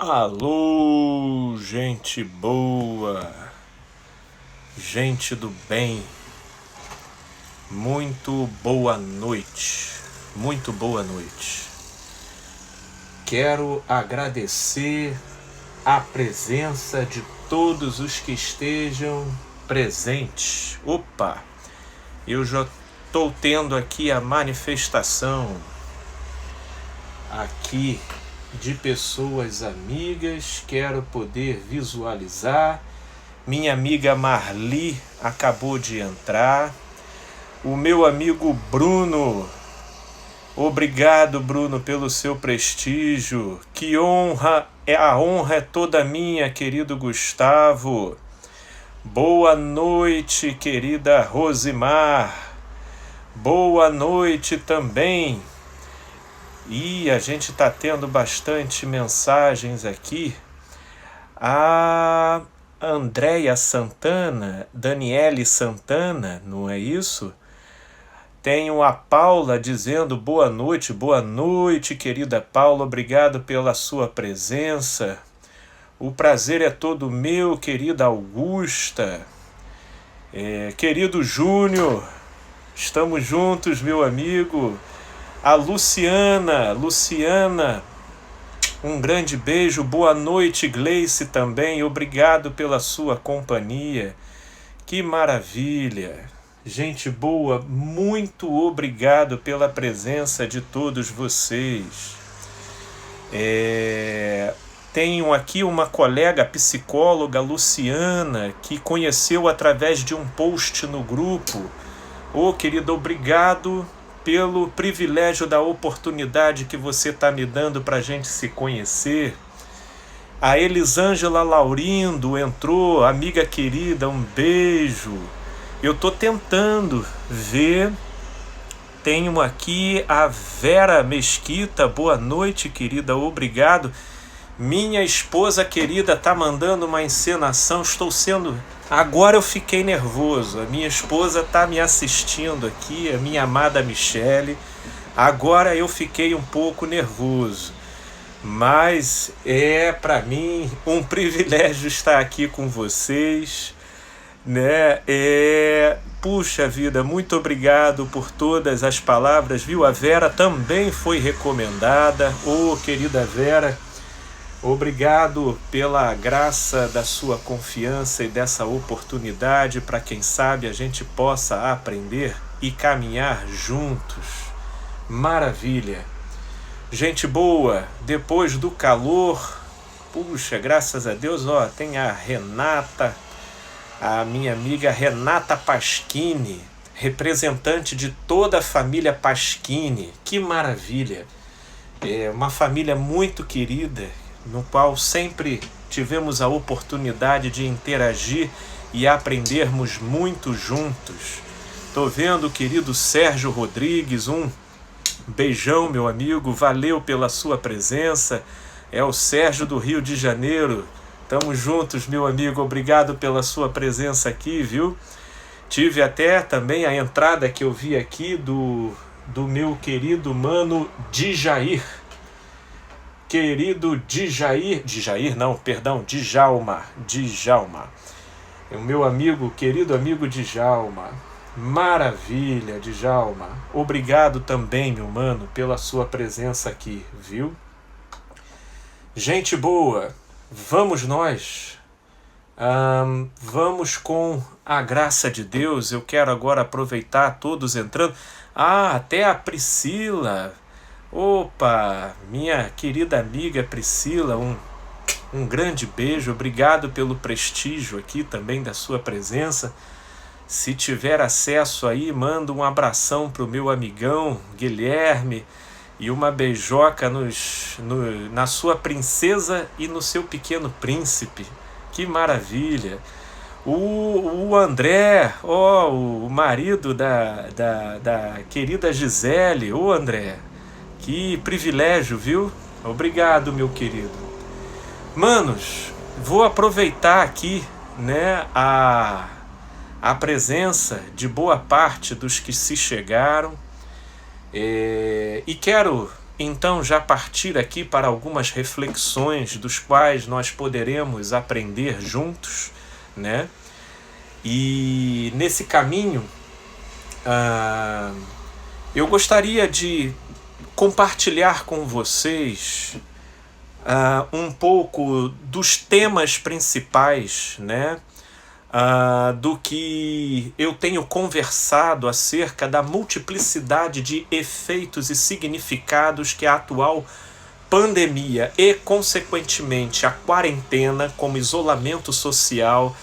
Alô, gente boa, gente do bem, muito boa noite, muito boa noite. Quero agradecer a presença de todos os que estejam presentes. Opa, eu já estou tendo aqui a manifestação aqui de pessoas amigas, quero poder visualizar. Minha amiga Marli acabou de entrar. O meu amigo Bruno, obrigado Bruno pelo seu prestígio. Que honra, a honra é toda minha, querido Gustavo. Boa noite, querida Rosimar. Boa noite também. E a gente está tendo bastante mensagens aqui. A Andréia Santana, Daniele Santana, não é isso? Tenho a Paula dizendo boa noite, querida Paula, obrigado pela sua presença. O prazer é todo meu, querida Augusta. Querido Júnior, estamos juntos, meu amigo. A Luciana, um grande beijo, boa noite, Gleice também, obrigado pela sua companhia, que maravilha, gente boa, muito obrigado pela presença de todos vocês. Tenho aqui uma colega psicóloga, Luciana, que conheceu através de um post no grupo. Querida, obrigado pelo privilégio da oportunidade que você está me dando para a gente se conhecer. A Elisângela Laurindo entrou, amiga querida, um beijo. Eu estou tentando ver. Tenho aqui a Vera Mesquita, boa noite, querida, obrigado. Minha esposa querida está mandando uma encenação, Agora eu fiquei nervoso, a minha esposa está me assistindo aqui, a minha amada Michele. Agora eu fiquei um pouco nervoso, mas é para mim um privilégio estar aqui com vocês, né? Puxa vida, muito obrigado por todas as palavras, viu? A Vera também foi recomendada, querida Vera. Obrigado pela graça da sua confiança e dessa oportunidade para quem sabe a gente possa aprender e caminhar juntos. Maravilha! Gente boa, depois do calor, puxa, graças a Deus, tem a Renata, a minha amiga Renata Paschini, representante de toda a família Paschini. Que maravilha! É uma família muito querida, no qual sempre tivemos a oportunidade de interagir e aprendermos muito juntos. Estou vendo o querido Sérgio Rodrigues, um beijão, meu amigo, valeu pela sua presença. É o Sérgio do Rio de Janeiro. Tamo juntos, meu amigo, obrigado pela sua presença aqui, viu? Tive até também a entrada que eu vi aqui do meu querido mano Djair. Querido Djalma. O meu amigo, querido amigo Djalma. Maravilha, Djalma. Obrigado também, meu mano, pela sua presença aqui, viu? Gente boa, vamos nós. Vamos com a graça de Deus. Eu quero agora aproveitar todos entrando. Até a Priscila. Opa, minha querida amiga Priscila, um grande beijo, obrigado pelo prestígio aqui também da sua presença. Se tiver acesso aí, manda um abração pro meu amigão Guilherme e uma beijoca na sua princesa e no seu pequeno príncipe. Que maravilha! O André, o marido da querida Gisele, André. Que privilégio, viu? Obrigado, meu querido. Manos, vou aproveitar aqui, né, a presença de boa parte dos que se chegaram e quero então já partir aqui para algumas reflexões dos quais nós poderemos aprender juntos, né? E nesse caminho, eu gostaria de compartilhar com vocês um pouco dos temas principais, né? Do que eu tenho conversado acerca da multiplicidade de efeitos e significados que a atual pandemia e, consequentemente, a quarentena como isolamento social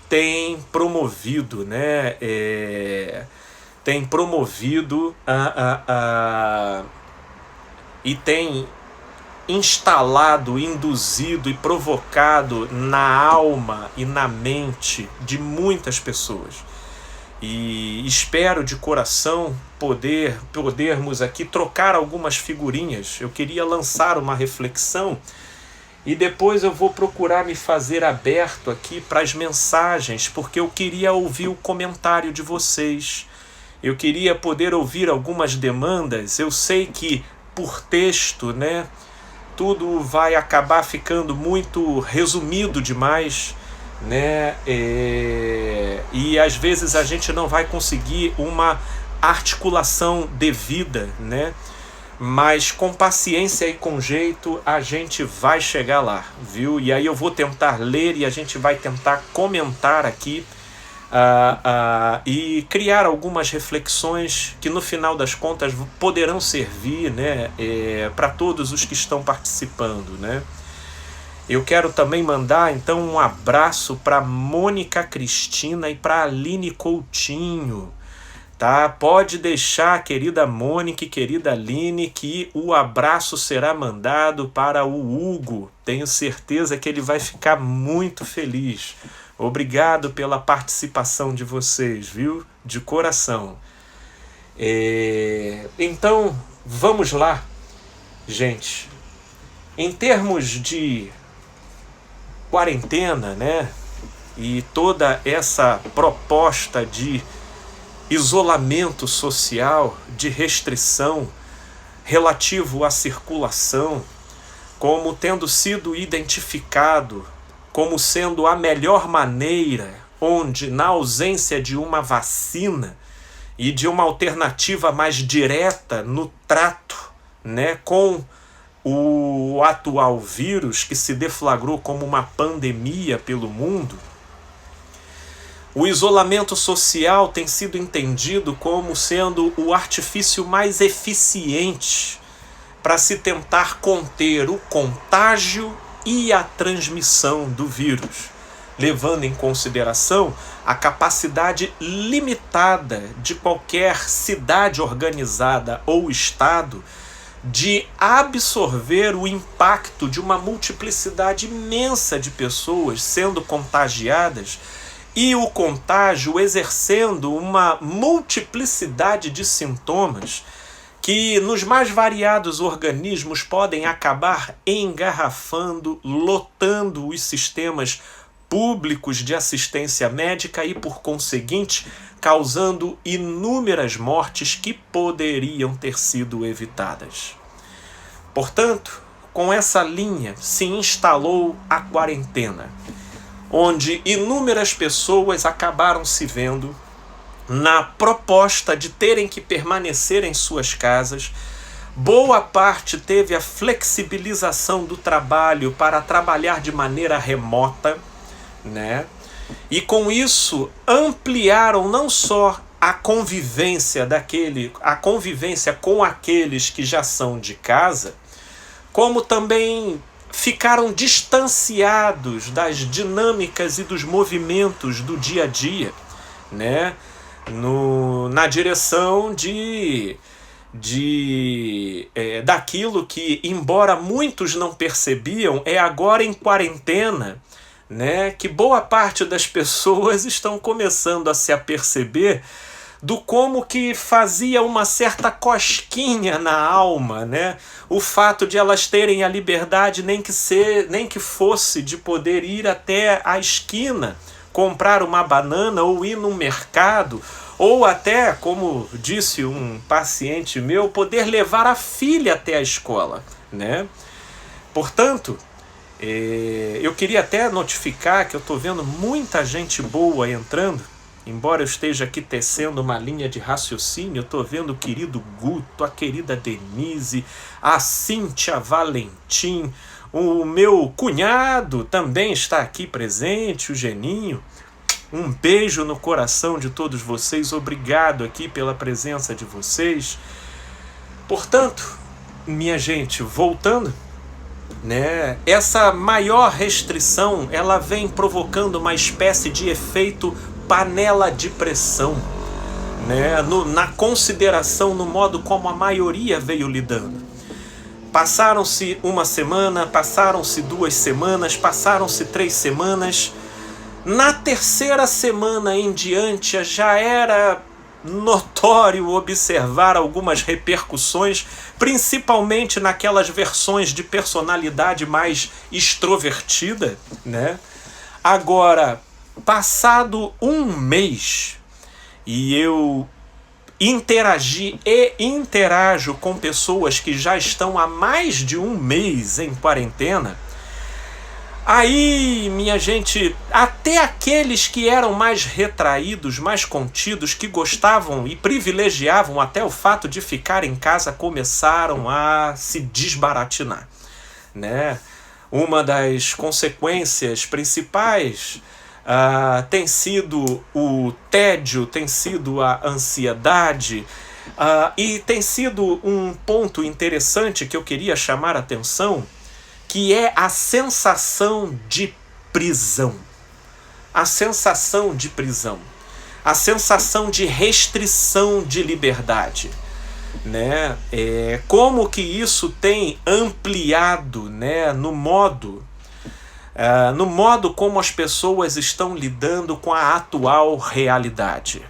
tem promovido, né? Tem promovido e tem instalado, induzido e provocado na alma e na mente de muitas pessoas. E espero de coração podermos aqui trocar algumas figurinhas. Eu queria lançar uma reflexão e depois eu vou procurar me fazer aberto aqui para as mensagens, porque eu queria ouvir o comentário de vocês. Eu queria poder ouvir algumas demandas. Eu sei que por texto, né, tudo vai acabar ficando muito resumido demais, né? E às vezes a gente não vai conseguir uma articulação devida, né? Mas com paciência e com jeito a gente vai chegar lá, viu? E aí eu vou tentar ler e a gente vai tentar comentar aqui e criar algumas reflexões que no final das contas poderão servir, né, para todos os que estão participando, né? Eu quero também mandar então um abraço para Mônica Cristina e para Aline Coutinho, tá? Pode deixar, querida Mônica e querida Aline, que o abraço será mandado para o Hugo. Tenho certeza que ele vai ficar muito feliz. Obrigado pela participação de vocês, viu? De coração. Então, vamos lá, gente. Em termos de quarentena, né? E toda essa proposta de isolamento social, de restrição relativo à circulação, como tendo sido identificado como sendo a melhor maneira, onde, na ausência de uma vacina e de uma alternativa mais direta no trato, né, com o atual vírus que se deflagrou como uma pandemia pelo mundo, o isolamento social tem sido entendido como sendo o artifício mais eficiente para se tentar conter o contágio e a transmissão do vírus, levando em consideração a capacidade limitada de qualquer cidade organizada ou estado de absorver o impacto de uma multiplicidade imensa de pessoas sendo contagiadas e o contágio exercendo uma multiplicidade de sintomas que nos mais variados organismos podem acabar engarrafando, lotando os sistemas públicos de assistência médica e, por conseguinte, causando inúmeras mortes que poderiam ter sido evitadas. Portanto, com essa linha se instalou a quarentena, onde inúmeras pessoas acabaram se vendo na proposta de terem que permanecer em suas casas. Boa parte teve a flexibilização do trabalho para trabalhar de maneira remota, né? E com isso ampliaram não só a convivência com aqueles que já são de casa, como também ficaram distanciados das dinâmicas e dos movimentos do dia a dia, né? Na direção daquilo que, embora muitos não percebiam, é agora em quarentena, né, que boa parte das pessoas estão começando a se aperceber do como que fazia uma certa cosquinha na alma, né, o fato de elas terem a liberdade, nem que fosse de poder ir até a esquina comprar uma banana ou ir no mercado, ou até, como disse um paciente meu, poder levar a filha até a escola, né? Portanto, eu queria até notificar que eu estou vendo muita gente boa entrando, embora eu esteja aqui tecendo uma linha de raciocínio. Eu estou vendo o querido Guto, a querida Denise, a Cíntia Valentim, o meu cunhado também está aqui presente, o Geninho. Um beijo no coração de todos vocês, obrigado aqui pela presença de vocês. Portanto, minha gente, voltando, né, essa maior restrição, ela vem provocando uma espécie de efeito panela de pressão, né, na consideração, no modo como a maioria veio lidando. Passaram-se uma semana, passaram-se 2 semanas, passaram-se 3 semanas. Na terceira semana em diante já era notório observar algumas repercussões, principalmente naquelas versões de personalidade mais extrovertida, né? Agora, passado um mês, e eu interagi e interajo com pessoas que já estão há mais de um mês em quarentena, aí, minha gente, até aqueles que eram mais retraídos, mais contidos, que gostavam e privilegiavam até o fato de ficar em casa, começaram a se desbaratinar, né? Uma das consequências principais tem sido o tédio, tem sido a ansiedade, e tem sido um ponto interessante que eu queria chamar a atenção, que é a sensação de prisão. A sensação de prisão. A sensação de restrição de liberdade, né? Como que isso tem ampliado, né, no modo como as pessoas estão lidando com a atual realidade.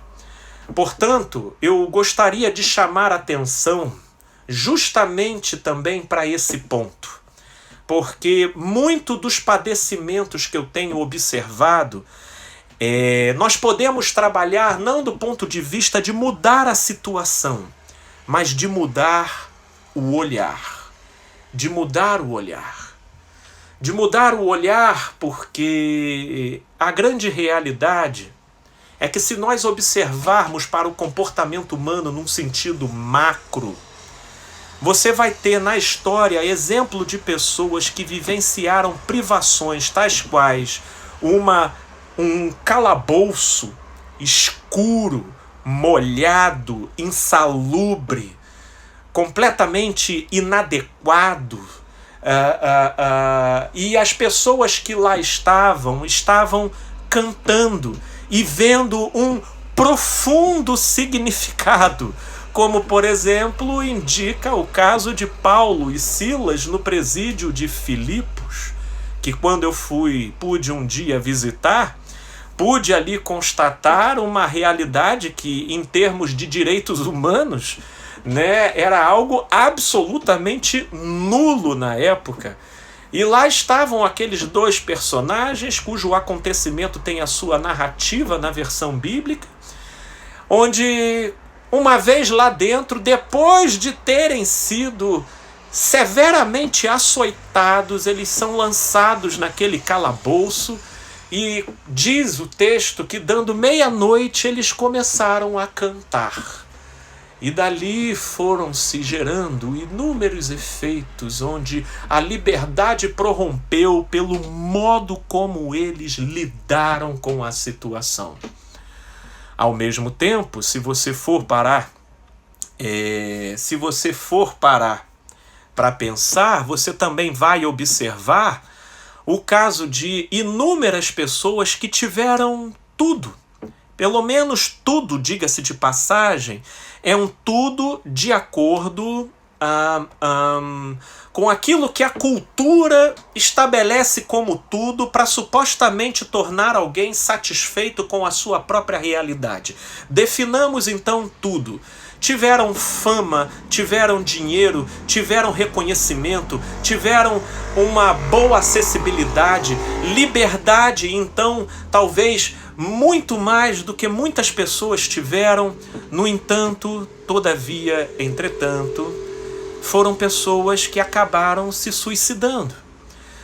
Portanto, eu gostaria de chamar a atenção justamente também para esse ponto, porque muito dos padecimentos que eu tenho observado, nós podemos trabalhar não do ponto de vista de mudar a situação, mas de mudar o olhar. De mudar o olhar. De mudar o olhar, porque a grande realidade é que, se nós observarmos para o comportamento humano num sentido macro, você vai ter na história exemplo de pessoas que vivenciaram privações tais quais um calabouço escuro, molhado, insalubre, completamente inadequado, e as pessoas que lá estavam cantando e vendo um profundo significado, como, por exemplo, indica o caso de Paulo e Silas no presídio de Filipos, que quando eu pude um dia visitar, pude ali constatar uma realidade que, em termos de direitos humanos, né, era algo absolutamente nulo na época. E lá estavam aqueles 2 personagens, cujo acontecimento tem a sua narrativa na versão bíblica, onde, uma vez lá dentro, depois de terem sido severamente açoitados, eles são lançados naquele calabouço, e diz o texto que, dando meia-noite, eles começaram a cantar. E dali foram se gerando inúmeros efeitos, onde a liberdade prorrompeu pelo modo como eles lidaram com a situação. Ao mesmo tempo, se você for parar para pensar, você também vai observar o caso de inúmeras pessoas que tiveram tudo. Pelo menos tudo, diga-se de passagem, é um tudo de acordo com aquilo que a cultura estabelece como tudo para supostamente tornar alguém satisfeito com a sua própria realidade. Definamos então tudo. tiveram fama, tiveram dinheiro, tiveram reconhecimento, tiveram uma boa acessibilidade, liberdade, então talvez muito mais do que muitas pessoas tiveram. No entanto, todavia, entretanto, foram pessoas que acabaram se suicidando.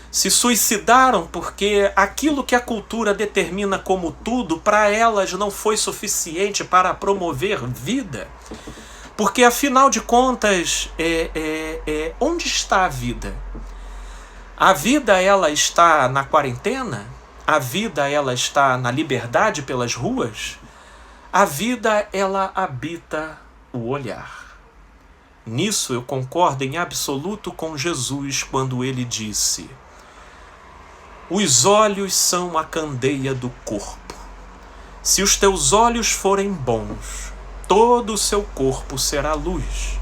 Se suicidaram porque aquilo que a cultura determina como tudo, para elas não foi suficiente para promover vida. Porque, afinal de contas, onde está a vida? A vida, ela está na quarentena? A vida, ela está na liberdade pelas ruas? A vida, ela habita o olhar. Nisso eu concordo em absoluto com Jesus quando ele disse: os olhos são a candeia do corpo. Se os teus olhos forem bons, todo o seu corpo será luz.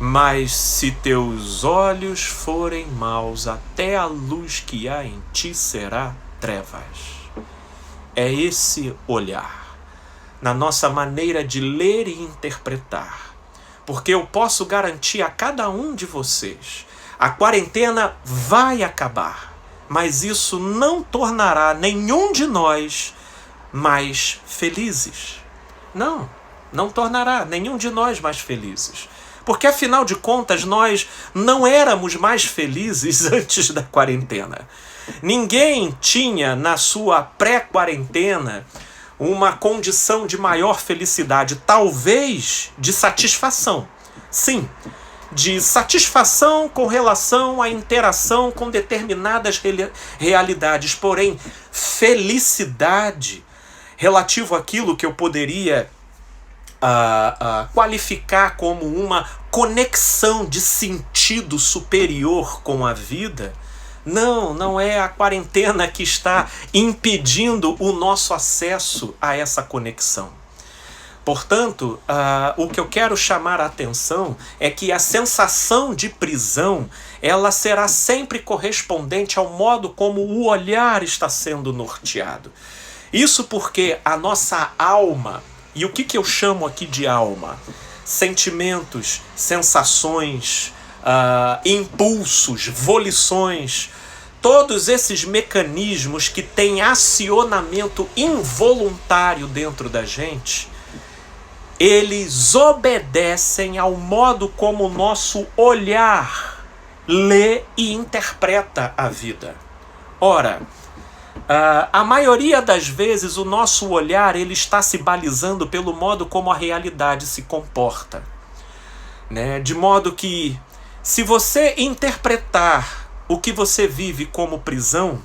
Mas se teus olhos forem maus, até a luz que há em ti será trevas. É esse olhar, na nossa maneira de ler e interpretar. Porque eu posso garantir a cada um de vocês, a quarentena vai acabar. Mas isso não tornará nenhum de nós mais felizes. Não tornará nenhum de nós mais felizes. Porque, afinal de contas, nós não éramos mais felizes antes da quarentena. Ninguém tinha, na sua pré-quarentena, uma condição de maior felicidade, talvez de satisfação. Sim, de satisfação com relação à interação com determinadas realidades. Porém, felicidade relativo àquilo que eu poderia qualificar como uma conexão de sentido superior com a vida, não é a quarentena que está impedindo o nosso acesso a essa conexão. Portanto, o que eu quero chamar a atenção é que a sensação de prisão, ela será sempre correspondente ao modo como o olhar está sendo norteado. Isso porque a nossa alma, e o que eu chamo aqui de alma? Sentimentos, sensações, impulsos, volições, todos esses mecanismos que têm acionamento involuntário dentro da gente, eles obedecem ao modo como o nosso olhar lê e interpreta a vida. Ora, a maioria das vezes o nosso olhar ele está se balizando pelo modo como a realidade se comporta, né? De modo que, se você interpretar o que você vive como prisão,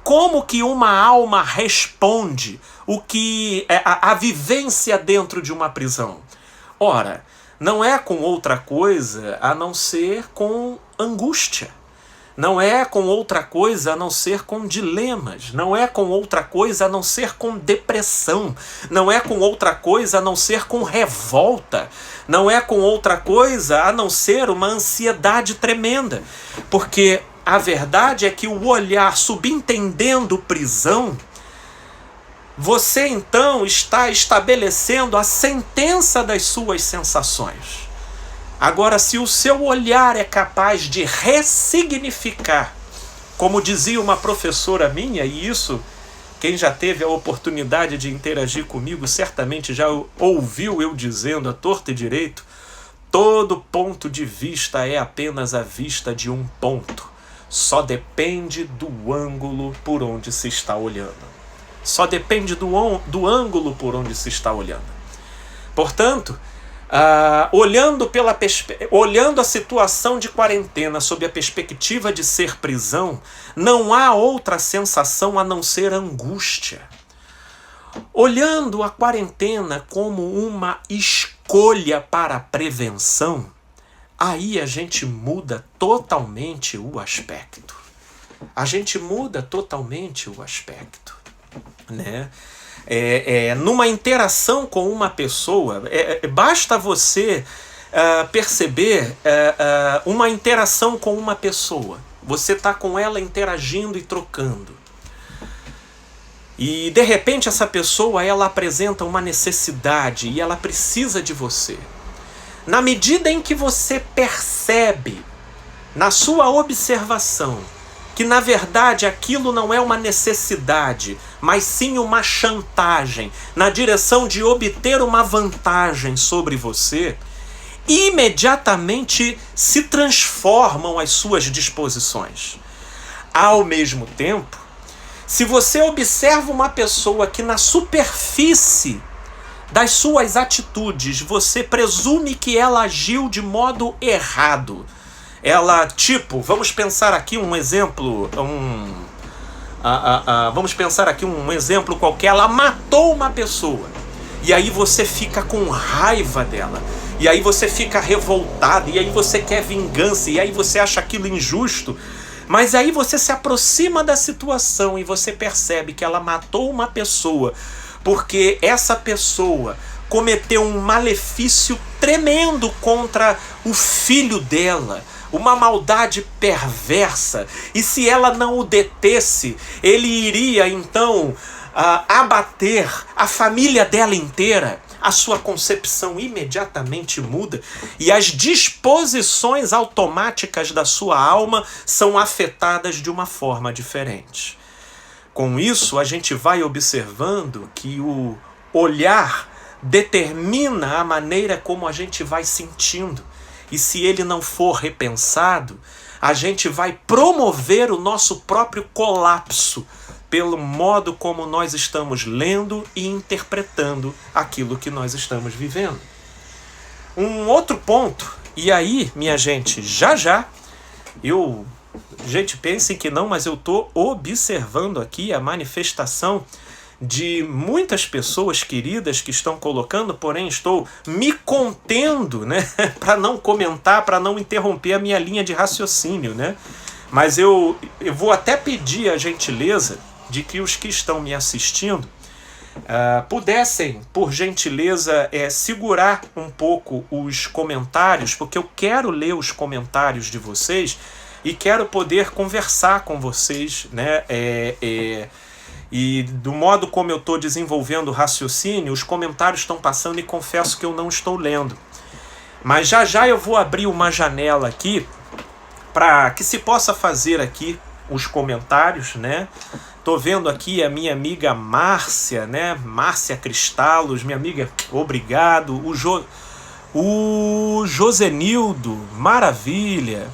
como que uma alma responde o que é a vivência dentro de uma prisão? Ora, não é com outra coisa a não ser com angústia. Não é com outra coisa a não ser com dilemas. Não é com outra coisa a não ser com depressão. Não é com outra coisa a não ser com revolta. Não é com outra coisa a não ser uma ansiedade tremenda. Porque a verdade é que o olhar subentendendo prisão, você então está estabelecendo a sentença das suas sensações. Agora, se o seu olhar é capaz de ressignificar, como dizia uma professora minha, e isso, quem já teve a oportunidade de interagir comigo, certamente já ouviu eu dizendo à torta e direito, todo ponto de vista é apenas a vista de um ponto. Só depende do ângulo por onde se está olhando. Só depende do ângulo por onde se está olhando. Portanto, olhando a situação de quarentena sob a perspectiva de ser prisão, não há outra sensação a não ser angústia. Olhando a quarentena como uma escolha para a prevenção, aí a gente muda totalmente o aspecto. A gente muda totalmente o aspecto, né? Numa interação com uma pessoa, basta você perceber uma interação com uma pessoa. Você está com ela interagindo e trocando. E de repente essa pessoa ela apresenta uma necessidade e ela precisa de você. Na medida em que você percebe, na sua observação, que na verdade aquilo não é uma necessidade, mas sim uma chantagem, na direção de obter uma vantagem sobre você, imediatamente se transformam as suas disposições. Ao mesmo tempo, se você observa uma pessoa que na superfície das suas atitudes você presume que ela agiu de modo errado, ela, tipo, vamos pensar aqui um exemplo, vamos pensar aqui um exemplo qualquer, ela matou uma pessoa, e aí você fica com raiva dela, e aí você fica revoltado, e aí você quer vingança, e aí você acha aquilo injusto, mas aí você se aproxima da situação e você percebe que ela matou uma pessoa porque essa pessoa cometeu um malefício tremendo contra o filho dela, uma maldade perversa, e se ela não o detesse, ele iria então abater a família dela inteira. A sua concepção imediatamente muda e as disposições automáticas da sua alma são afetadas de uma forma diferente. Com isso, a gente vai observando que o olhar determina a maneira como a gente vai sentindo. E se ele não for repensado, a gente vai promover o nosso próprio colapso pelo modo como nós estamos lendo e interpretando aquilo que nós estamos vivendo. Um outro ponto, e aí, minha gente, já, gente, pensem que não, mas eu estou observando aqui a manifestação de muitas pessoas queridas que estão colocando, porém estou me contendo, né, para não comentar, para não interromper a minha linha de raciocínio, né? Mas eu vou até pedir a gentileza de que os que estão me assistindo pudessem, por gentileza, segurar um pouco os comentários, porque eu quero ler os comentários de vocês e quero poder conversar com vocês, né? E do modo como eu estou desenvolvendo o raciocínio, os comentários estão passando e confesso que eu não estou lendo. Mas já eu vou abrir uma janela aqui para que se possa fazer aqui os comentários, né? Tô vendo aqui a minha amiga Márcia, né? Márcia Cristalos, minha amiga, obrigado. O Josenildo, maravilha.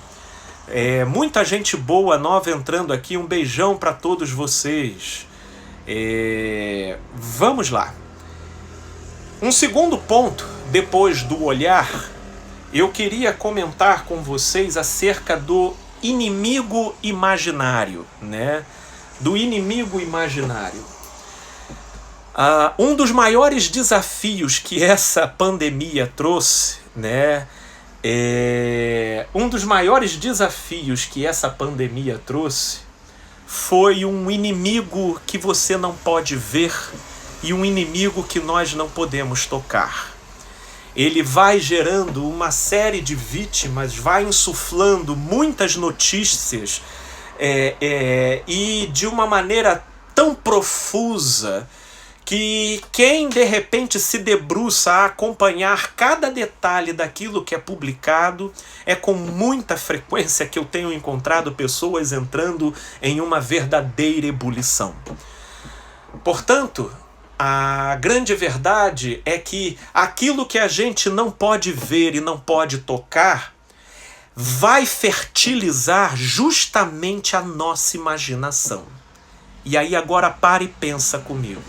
Muita gente boa nova entrando aqui, um beijão para todos vocês. Vamos lá. Um segundo ponto, depois do olhar, eu queria comentar com vocês acerca do inimigo imaginário, né? Do inimigo imaginário. Um dos maiores desafios que essa pandemia trouxe, né? Um dos maiores desafios que essa pandemia trouxe foi um inimigo que você não pode ver e um inimigo que nós não podemos tocar. Ele vai gerando uma série de vítimas, vai insuflando muitas notícias e de uma maneira tão profusa que quem de repente se debruça a acompanhar cada detalhe daquilo que é publicado, é com muita frequência que eu tenho encontrado pessoas entrando em uma verdadeira ebulição. Portanto, a grande verdade é que aquilo que a gente não pode ver e não pode tocar vai fertilizar justamente a nossa imaginação. E aí agora para e pensa comigo.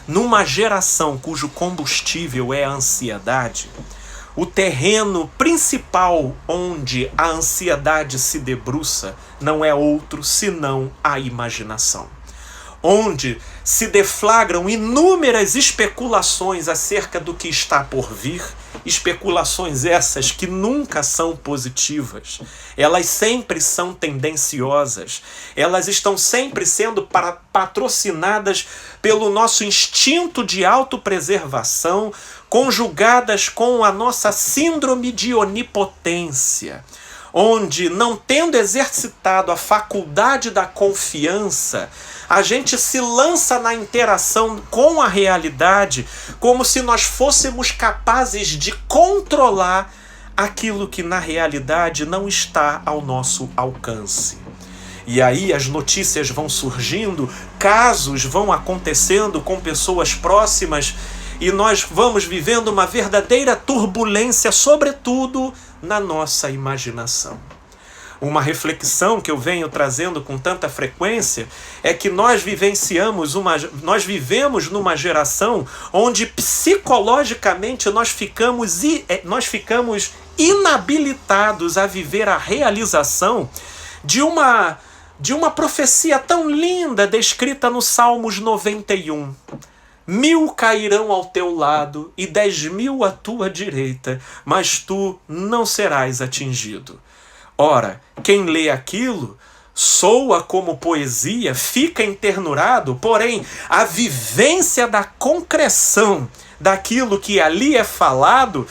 Numa geração cujo combustível é a ansiedade, o terreno principal onde a ansiedade se debruça não é outro senão a imaginação. Onde se deflagram inúmeras especulações acerca do que está por vir, especulações essas que nunca são positivas, elas sempre são tendenciosas, elas estão sempre sendo patrocinadas pelo nosso instinto de autopreservação, conjugadas com a nossa síndrome de onipotência, onde, não tendo exercitado a faculdade da confiança, a gente se lança na interação com a realidade como se nós fôssemos capazes de controlar aquilo que na realidade não está ao nosso alcance. E aí as notícias vão surgindo, casos vão acontecendo com pessoas próximas e nós vamos vivendo uma verdadeira turbulência, sobretudo na nossa imaginação. Uma reflexão que eu venho trazendo com tanta frequência é que nós vivemos numa geração onde psicologicamente nós ficamos inabilitados a viver a realização de uma profecia tão linda descrita no Salmos 91. 1000 cairão ao teu lado e 10.000 à tua direita, mas tu não serás atingido. Ora, quem lê aquilo soa como poesia, fica enternurado, porém a vivência da concreção daquilo que ali é falado,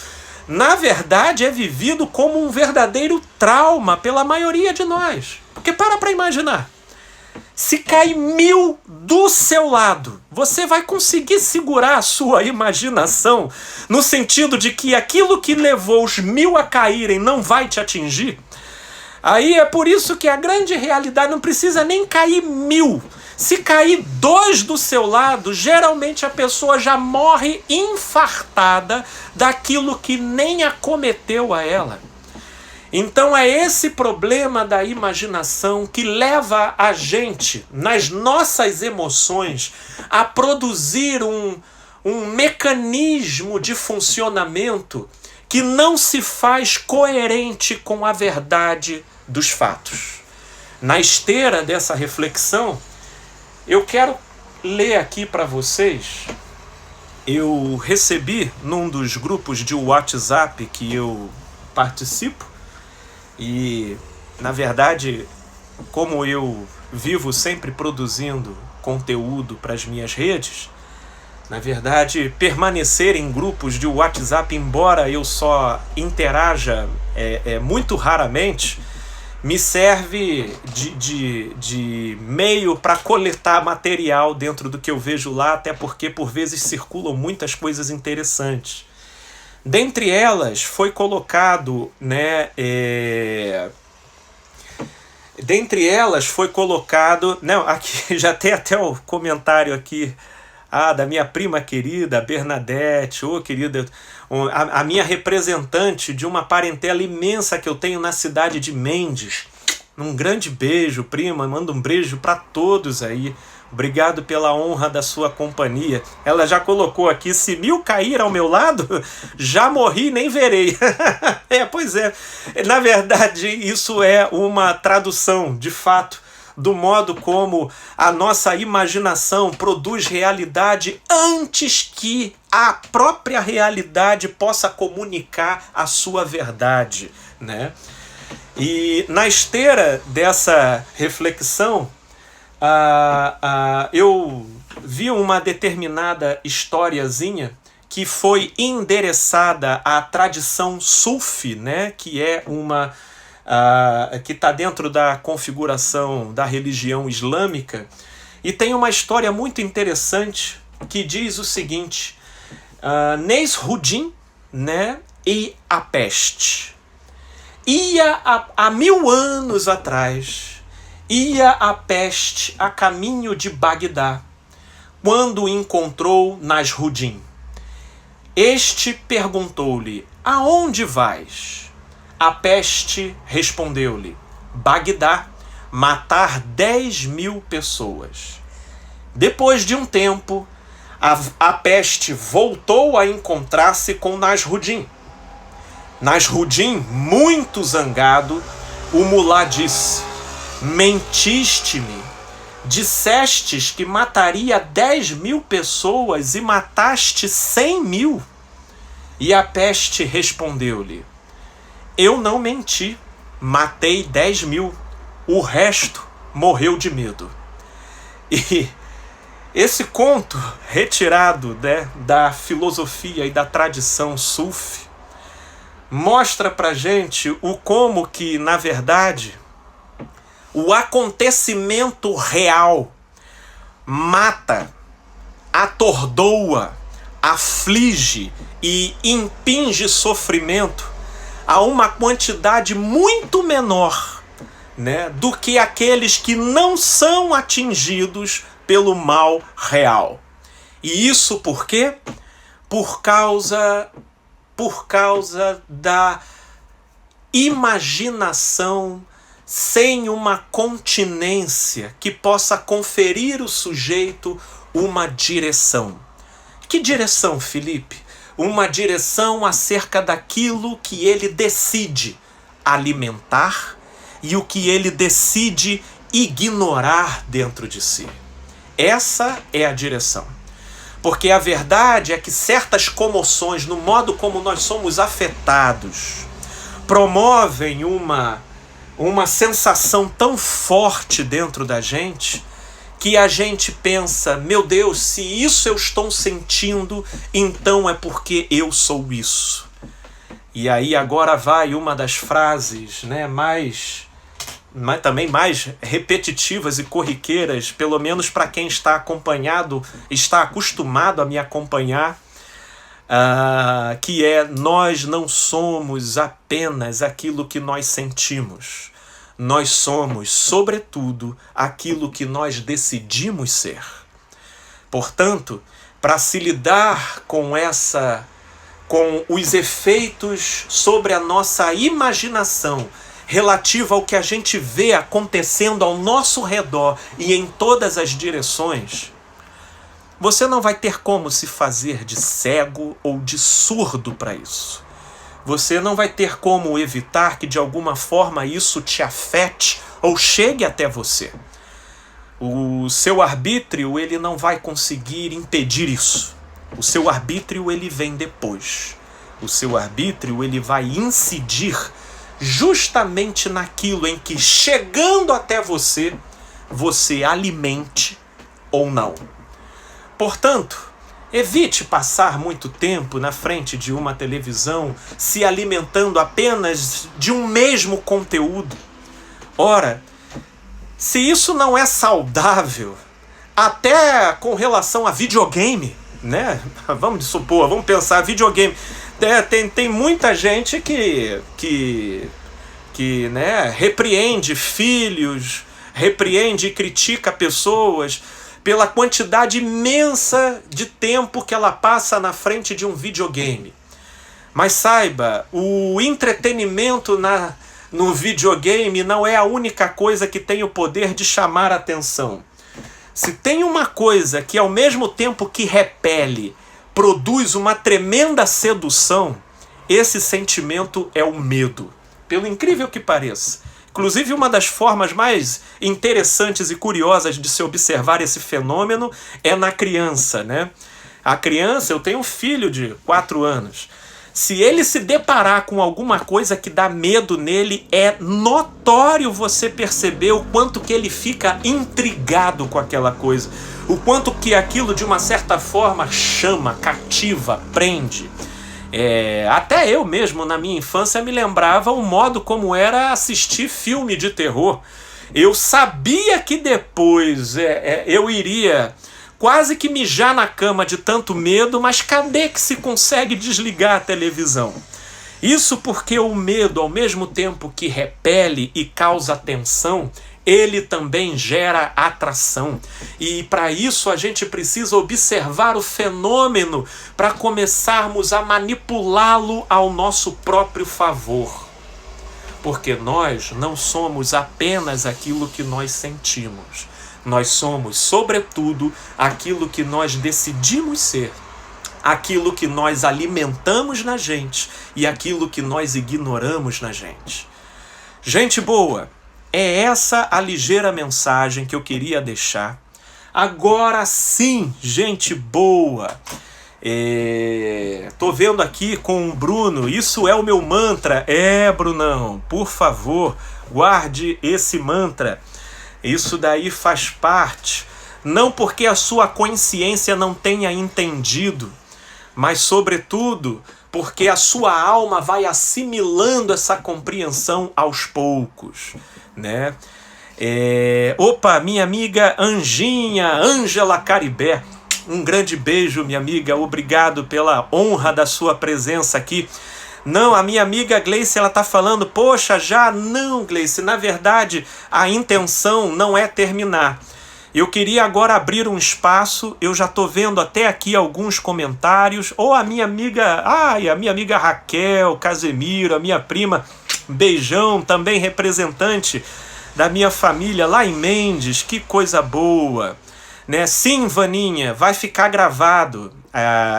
na verdade é vivido como um verdadeiro trauma pela maioria de nós. Porque para imaginar, se cai 1000 do seu lado, você vai conseguir segurar a sua imaginação no sentido de que aquilo que levou os 1000 a caírem não vai te atingir? Aí é por isso que a grande realidade não precisa nem cair 1000. Se cair 2 do seu lado, geralmente a pessoa já morre infartada daquilo que nem acometeu a ela. Então é esse problema da imaginação que leva a gente, nas nossas emoções, a produzir um mecanismo de funcionamento que não se faz coerente com a verdade dos fatos. Na esteira dessa reflexão, eu quero ler aqui para vocês. Eu recebi num dos grupos de WhatsApp que eu participo, e, na verdade, como eu vivo sempre produzindo conteúdo para as minhas redes, na verdade, permanecer em grupos de WhatsApp, embora eu só interaja muito raramente, me serve de meio para coletar material dentro do que eu vejo lá, até porque por vezes circulam muitas coisas interessantes. Dentre elas foi colocado, não, aqui já tem até o comentário aqui, da minha prima querida, Bernadette, querida, a minha representante de uma parentela imensa que eu tenho na cidade de Mendes. Um grande beijo, prima, manda um beijo para todos aí. Obrigado pela honra da sua companhia. Ela já colocou aqui, se 1000 cair ao meu lado, já morri, nem verei. Pois é. Na verdade, isso é uma tradução, de fato, do modo como a nossa imaginação produz realidade antes que a própria realidade possa comunicar a sua verdade, né? E na esteira dessa reflexão, eu vi uma determinada historiazinha que foi endereçada à tradição Sufi, né? Que é que está dentro da configuração da religião islâmica, e tem uma história muito interessante que diz o seguinte: Nesruddin, né, e a peste. Há 1000 anos atrás, ia a peste a caminho de Bagdá, quando encontrou Nasruddin. Este perguntou-lhe: aonde vais? A peste respondeu-lhe: Bagdá, matar 10.000 pessoas. Depois de um tempo, a peste voltou a encontrar-se com Nasruddin. Nasruddin, muito zangado, o mulá disse: mentiste-me, dissestes que mataria 10.000 pessoas e mataste 100.000. E a peste respondeu-lhe: eu não menti, matei 10.000, o resto morreu de medo. E esse conto, retirado, né, da filosofia e da tradição Sufi, mostra pra gente como que, na verdade, o acontecimento real mata, atordoa, aflige e impinge sofrimento a uma quantidade muito menor, né, do que aqueles que não são atingidos pelo mal real. E isso por quê? Por causa da imaginação sem uma continência que possa conferir ao sujeito uma direção. Que direção, Felipe? Uma direção acerca daquilo que ele decide alimentar e o que ele decide ignorar dentro de si. Essa é a direção. Porque a verdade é que certas comoções, no modo como nós somos afetados, promovem uma sensação tão forte dentro da gente que a gente pensa, meu Deus, se isso eu estou sentindo, então é porque eu sou isso. E aí agora vai uma das frases, né, também mais repetitivas e corriqueiras, pelo menos para quem está acostumado a me acompanhar, que é: nós não somos apenas aquilo que nós sentimos. Nós somos, sobretudo, aquilo que nós decidimos ser. Portanto, para se lidar com os efeitos sobre a nossa imaginação relativa ao que a gente vê acontecendo ao nosso redor e em todas as direções, você não vai ter como se fazer de cego ou de surdo para isso. Você não vai ter como evitar que de alguma forma isso te afete ou chegue até você. O seu arbítrio, ele não vai conseguir impedir isso. O seu arbítrio, ele vem depois. O seu arbítrio, ele vai incidir justamente naquilo em que, chegando até você, você alimente ou não. Portanto, evite passar muito tempo na frente de uma televisão se alimentando apenas de um mesmo conteúdo. Ora, se isso não é saudável, até com relação a videogame, né? Vamos pensar, videogame. Tem muita gente que né, repreende filhos, repreende e critica pessoas pela quantidade imensa de tempo que ela passa na frente de um videogame. Mas saiba, o entretenimento no videogame não é a única coisa que tem o poder de chamar a atenção. Se tem uma coisa que, ao mesmo tempo que repele, produz uma tremenda sedução, esse sentimento é o medo. Pelo incrível que pareça. Inclusive, uma das formas mais interessantes e curiosas de se observar esse fenômeno é na criança, né? A criança, eu tenho um filho de 4 anos. Se ele se deparar com alguma coisa que dá medo nele, é notório você perceber o quanto que ele fica intrigado com aquela coisa. O quanto que aquilo, de uma certa forma, chama, cativa, prende. Até eu mesmo, na minha infância, me lembrava o modo como era assistir filme de terror. Eu sabia que depois eu iria quase que mijar na cama de tanto medo, mas cadê que se consegue desligar a televisão? Isso porque o medo, ao mesmo tempo que repele e causa tensão, ele também gera atração. E para isso a gente precisa observar o fenômeno para começarmos a manipulá-lo ao nosso próprio favor. Porque nós não somos apenas aquilo que nós sentimos. Nós somos, sobretudo, aquilo que nós decidimos ser. Aquilo que nós alimentamos na gente e aquilo que nós ignoramos na gente. Gente boa, é essa a ligeira mensagem que eu queria deixar. Agora sim, gente boa. Tô vendo aqui com o Bruno, isso é o meu mantra. Brunão, por favor, guarde esse mantra. Isso daí faz parte, não porque a sua consciência não tenha entendido, mas sobretudo porque a sua alma vai assimilando essa compreensão aos poucos, né? Minha amiga Anjinha, Ângela Caribé, um grande beijo, minha amiga, obrigado pela honra da sua presença aqui Não, a minha amiga Gleice, ela tá falando, poxa, já não, Gleice, na verdade, a intenção não é terminar. Eu queria agora abrir um espaço, eu já tô vendo até aqui alguns comentários, ou a minha amiga Raquel, Casemiro, a minha prima, beijão, também representante da minha família lá em Mendes, que coisa boa, né? Sim, Vaninha, vai ficar gravado.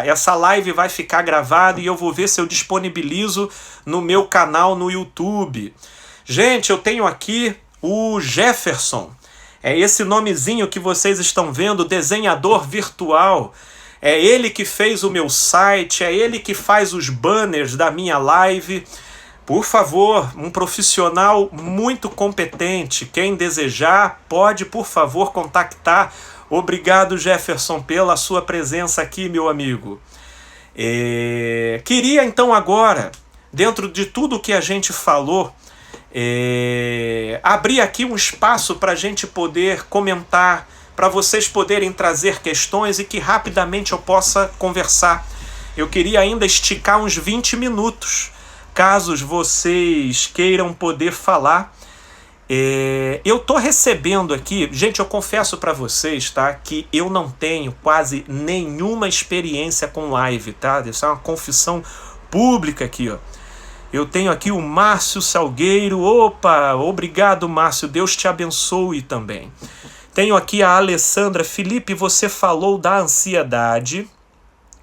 Essa live vai ficar gravada e eu vou ver se eu disponibilizo no meu canal no YouTube. Gente, eu tenho aqui o Jefferson. É esse nomezinho que vocês estão vendo, desenhador virtual. É ele que fez o meu site, é ele que faz os banners da minha live. Por favor, um profissional muito competente. Quem desejar, pode, por favor, contactar. Obrigado, Jefferson, pela sua presença aqui, meu amigo. Queria, então, agora, dentro de tudo que a gente falou, abrir aqui um espaço para a gente poder comentar, para vocês poderem trazer questões e que rapidamente eu possa conversar. Eu queria ainda esticar uns 20 minutos, caso vocês queiram poder falar. Eu tô recebendo aqui, gente, eu confesso para vocês, tá, que eu não tenho quase nenhuma experiência com live, tá? Isso é uma confissão pública aqui, ó. Eu tenho aqui o Márcio Salgueiro. Opa, obrigado, Márcio, Deus te abençoe também. Tenho aqui a Alessandra. Felipe, você falou da ansiedade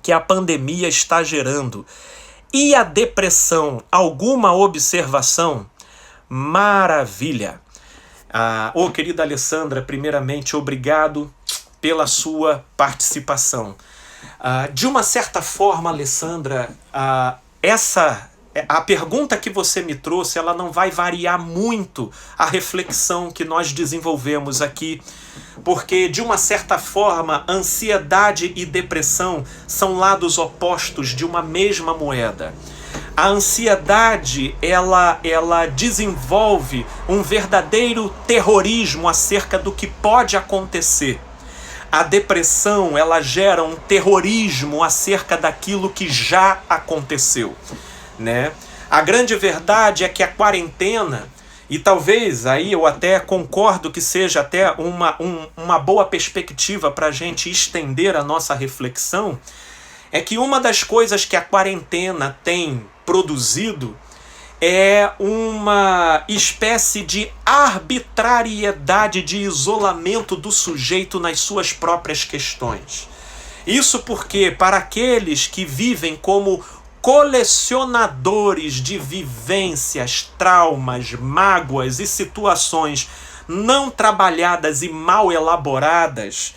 que a pandemia está gerando. E a depressão, alguma observação? Maravilha! Querida Alessandra, primeiramente, obrigado pela sua participação. De uma certa forma, Alessandra, a pergunta que você me trouxe, ela não vai variar muito a reflexão que nós desenvolvemos aqui, porque, de uma certa forma, ansiedade e depressão são lados opostos de uma mesma moeda. A ansiedade, ela desenvolve um verdadeiro terrorismo acerca do que pode acontecer. A depressão, ela gera um terrorismo acerca daquilo que já aconteceu, né? A grande verdade é que a quarentena, e talvez aí eu até concordo que seja até uma boa perspectiva para a gente estender a nossa reflexão, é que uma das coisas que a quarentena tem produzido é uma espécie de arbitrariedade de isolamento do sujeito nas suas próprias questões. Isso porque, para aqueles que vivem como colecionadores de vivências, traumas, mágoas e situações não trabalhadas e mal elaboradas,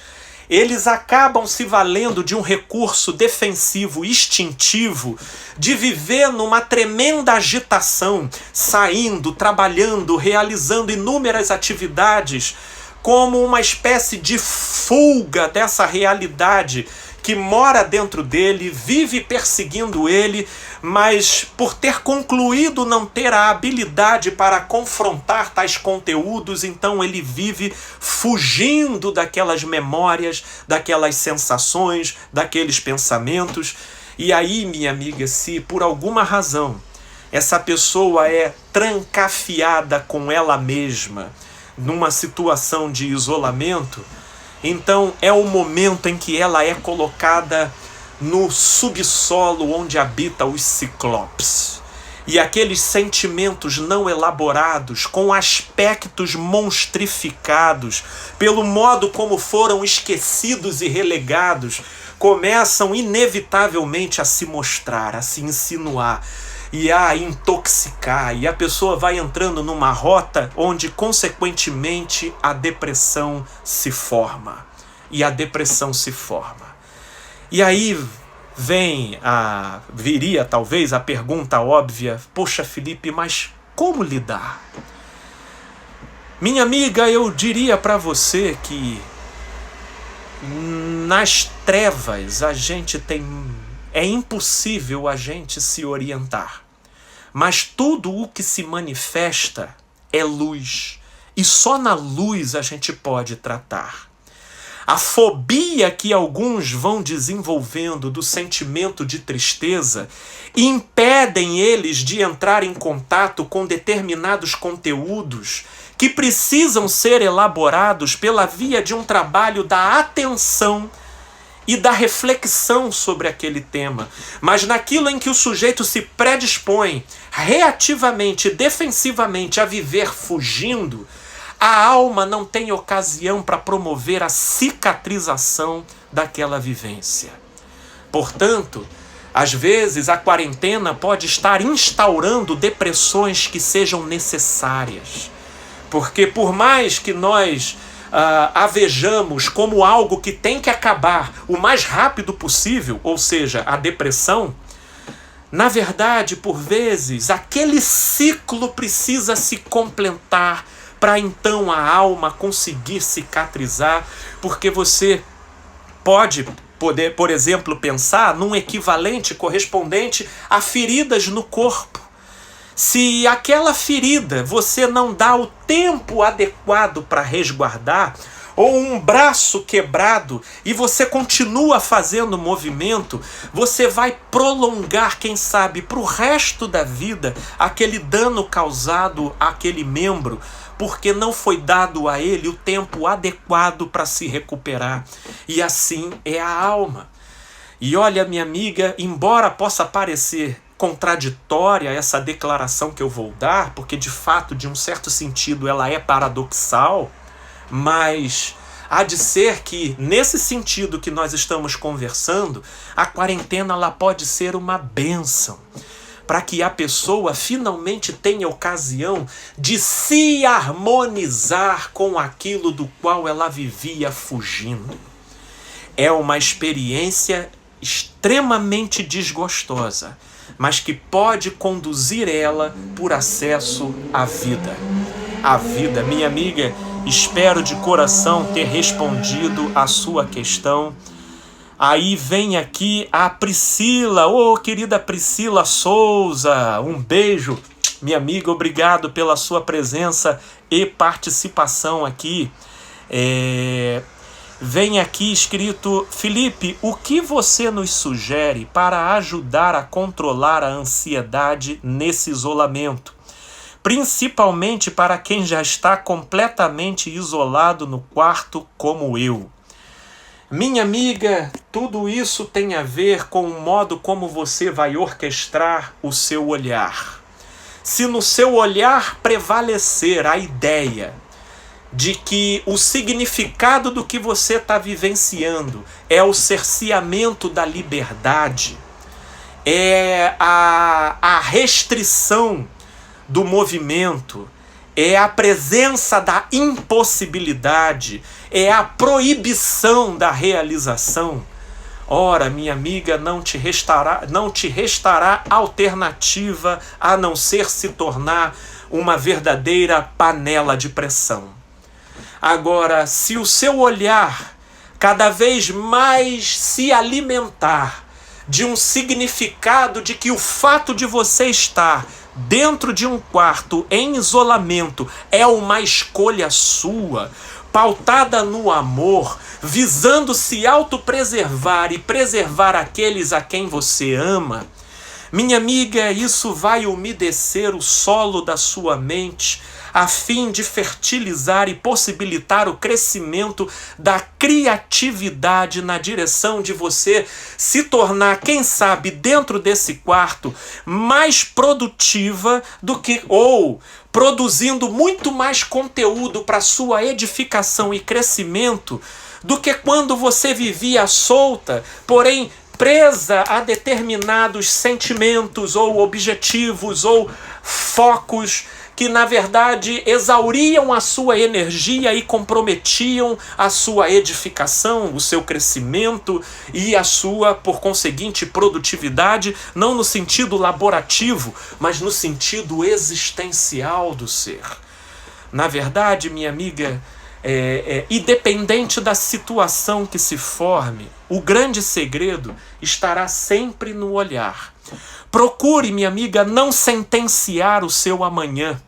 eles acabam se valendo de um recurso defensivo instintivo de viver numa tremenda agitação, saindo, trabalhando, realizando inúmeras atividades como uma espécie de fuga dessa realidade que mora dentro dele, vive perseguindo ele, mas por ter concluído não ter a habilidade para confrontar tais conteúdos, então ele vive fugindo daquelas memórias, daquelas sensações, daqueles pensamentos. E aí, minha amiga, se por alguma razão essa pessoa é trancafiada com ela mesma, numa situação de isolamento, então é o momento em que ela é colocada no subsolo onde habita os ciclopes. E aqueles sentimentos não elaborados, com aspectos monstrificados, pelo modo como foram esquecidos e relegados, começam inevitavelmente a se mostrar, a se insinuar e a intoxicar, e a pessoa vai entrando numa rota onde, consequentemente, a depressão se forma. E a depressão se forma. E aí viria talvez a pergunta óbvia: poxa, Felipe, mas como lidar? Minha amiga, eu diria para você que nas trevas é impossível a gente se orientar. Mas tudo o que se manifesta é luz. E só na luz a gente pode tratar. A fobia que alguns vão desenvolvendo do sentimento de tristeza impedem eles de entrar em contato com determinados conteúdos que precisam ser elaborados pela via de um trabalho da atenção e da reflexão sobre aquele tema. Mas naquilo em que o sujeito se predispõe reativamente, defensivamente a viver fugindo, a alma não tem ocasião para promover a cicatrização daquela vivência. Portanto, às vezes a quarentena pode estar instaurando depressões que sejam necessárias. Porque por mais que nós a vejamos como algo que tem que acabar o mais rápido possível, ou seja, a depressão, na verdade, por vezes, aquele ciclo precisa se completar para então a alma conseguir cicatrizar, porque você pode, por exemplo, pensar num equivalente correspondente a feridas no corpo. Se aquela ferida você não dá o tempo adequado para resguardar, ou um braço quebrado e você continua fazendo movimento, você vai prolongar, quem sabe, para o resto da vida, aquele dano causado àquele membro, porque não foi dado a ele o tempo adequado para se recuperar. E assim é a alma. E olha, minha amiga, embora possa parecer contraditória essa declaração que eu vou dar, porque de fato, de um certo sentido, ela é paradoxal, mas há de ser que, nesse sentido que nós estamos conversando, a quarentena ela pode ser uma bênção, para que a pessoa finalmente tenha ocasião de se harmonizar com aquilo do qual ela vivia fugindo. É uma experiência extremamente desgostosa, mas que pode conduzir ela por acesso à vida. A vida, minha amiga, espero de coração ter respondido a sua questão. Aí vem aqui a Priscila, querida Priscila Souza, um beijo. Minha amiga, obrigado pela sua presença e participação aqui. Vem aqui escrito: Felipe, o que você nos sugere para ajudar a controlar a ansiedade nesse isolamento? Principalmente para quem já está completamente isolado no quarto como eu. Minha amiga, tudo isso tem a ver com o modo como você vai orquestrar o seu olhar. Se no seu olhar prevalecer a ideia de que o significado do que você está vivenciando é o cerceamento da liberdade, é a restrição do movimento, é a presença da impossibilidade, é a proibição da realização, ora, minha amiga, não te restará alternativa a não ser se tornar uma verdadeira panela de pressão. Agora, se o seu olhar cada vez mais se alimentar de um significado de que o fato de você estar dentro de um quarto em isolamento é uma escolha sua, pautada no amor, visando se autopreservar e preservar aqueles a quem você ama, minha amiga, isso vai umedecer o solo da sua mente, a fim de fertilizar e possibilitar o crescimento da criatividade na direção de você se tornar, quem sabe, dentro desse quarto, mais produtiva do que, ou produzindo muito mais conteúdo para sua edificação e crescimento do que quando você vivia solta, porém presa a determinados sentimentos ou objetivos ou focos que, na verdade, exauriam a sua energia e comprometiam a sua edificação, o seu crescimento e a sua, por conseguinte, produtividade, não no sentido laborativo, mas no sentido existencial do ser. Na verdade, minha amiga, independente da situação que se forme, o grande segredo estará sempre no olhar. Procure, minha amiga, não sentenciar o seu amanhã.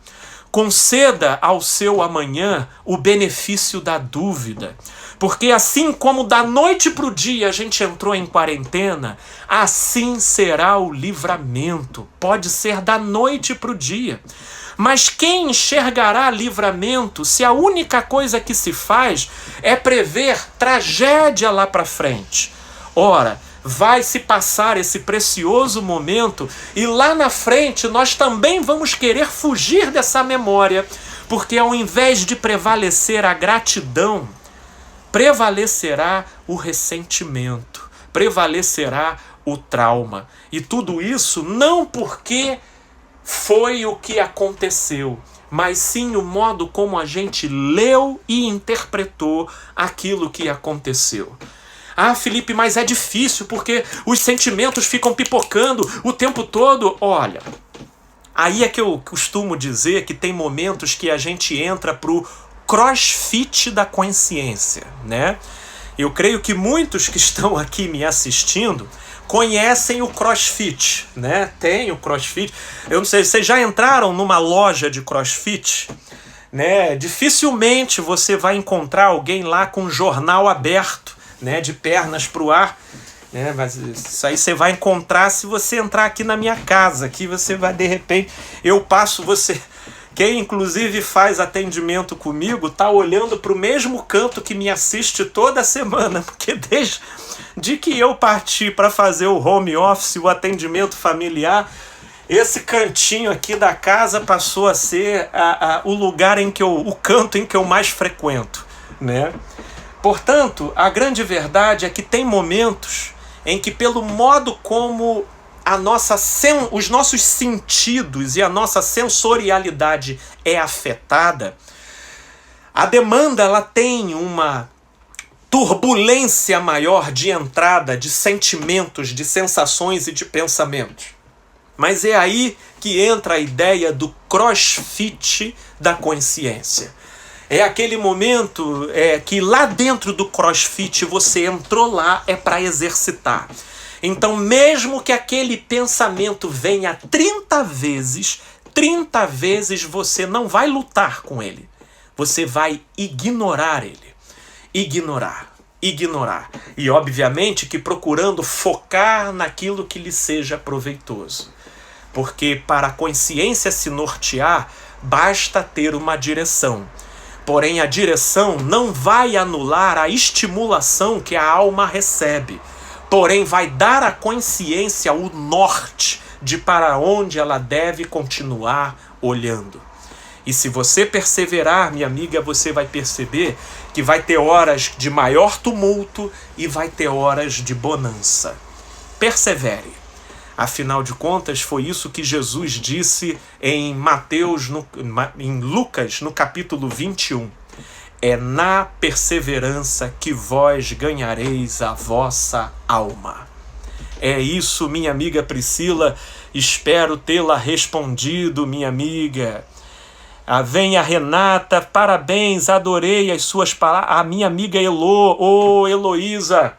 Conceda ao seu amanhã o benefício da dúvida. Porque assim como da noite para o dia a gente entrou em quarentena, assim será o livramento. Pode ser da noite para o dia. Mas quem enxergará livramento se a única coisa que se faz é prever tragédia lá para frente? Ora, vai se passar esse precioso momento e lá na frente nós também vamos querer fugir dessa memória, porque ao invés de prevalecer a gratidão, prevalecerá o ressentimento, prevalecerá o trauma. E tudo isso não porque foi o que aconteceu, mas sim o modo como a gente leu e interpretou aquilo que aconteceu. Ah, Felipe, mas é difícil porque os sentimentos ficam pipocando o tempo todo. Olha, aí é que eu costumo dizer que tem momentos que a gente entra pro crossfit da consciência, né? Eu creio que muitos que estão aqui me assistindo conhecem o CrossFit, né? Tem o CrossFit. Eu não sei, vocês já entraram numa loja de CrossFit? Né? Dificilmente você vai encontrar alguém lá com um jornal aberto, né? De pernas para o ar. Né? Mas isso aí você vai encontrar se você entrar aqui na minha casa. Aqui você vai, de repente, eu passo você... Quem inclusive faz atendimento comigo tá olhando para o mesmo canto que me assiste toda semana, porque desde que eu parti para fazer o home office, o atendimento familiar, esse cantinho aqui da casa passou a ser o lugar o canto em que eu mais frequento, né? Portanto, a grande verdade é que tem momentos em que, pelo modo como os nossos sentidos e a nossa sensorialidade é afetada, a demanda ela tem uma turbulência maior de entrada de sentimentos, de sensações e de pensamentos. Mas é aí que entra a ideia do crossfit da consciência. É aquele momento que lá dentro do crossfit você entrou lá é para exercitar. Então, mesmo que aquele pensamento venha 30 vezes você não vai lutar com ele. Você vai ignorar ele. Ignorar. E, obviamente, que procurando focar naquilo que lhe seja proveitoso. Porque para a consciência se nortear, basta ter uma direção. Porém, a direção não vai anular a estimulação que a alma recebe. Porém, vai dar à consciência o norte de para onde ela deve continuar olhando. E se você perseverar, minha amiga, você vai perceber que vai ter horas de maior tumulto e vai ter horas de bonança. Persevere. Afinal de contas, foi isso que Jesus disse em em Lucas, no capítulo 21. É na perseverança que vós ganhareis a vossa alma. É isso, minha amiga Priscila. Espero tê-la respondido, minha amiga. Vem a Renata, parabéns, adorei as suas palavras. A minha amiga Heloísa,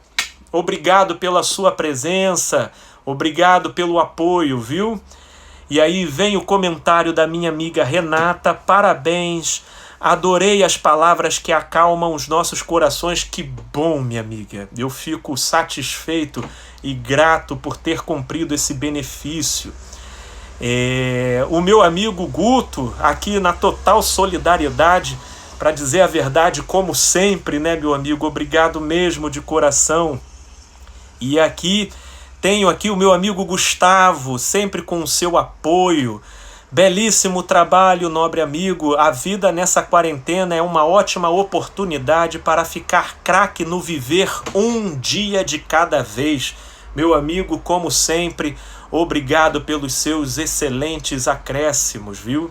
obrigado pela sua presença, obrigado pelo apoio, viu? E aí vem o comentário da minha amiga Renata, parabéns. Adorei as palavras que acalmam os nossos corações. Que bom, minha amiga. Eu fico satisfeito e grato por ter cumprido esse benefício. O meu amigo Guto, aqui na total solidariedade, para dizer a verdade, como sempre, né, meu amigo? Obrigado mesmo de coração. E aqui tenho o meu amigo Gustavo, sempre com o seu apoio. Belíssimo trabalho, nobre amigo. A vida nessa quarentena é uma ótima oportunidade para ficar craque no viver um dia de cada vez. Meu amigo, como sempre, obrigado pelos seus excelentes acréscimos, viu?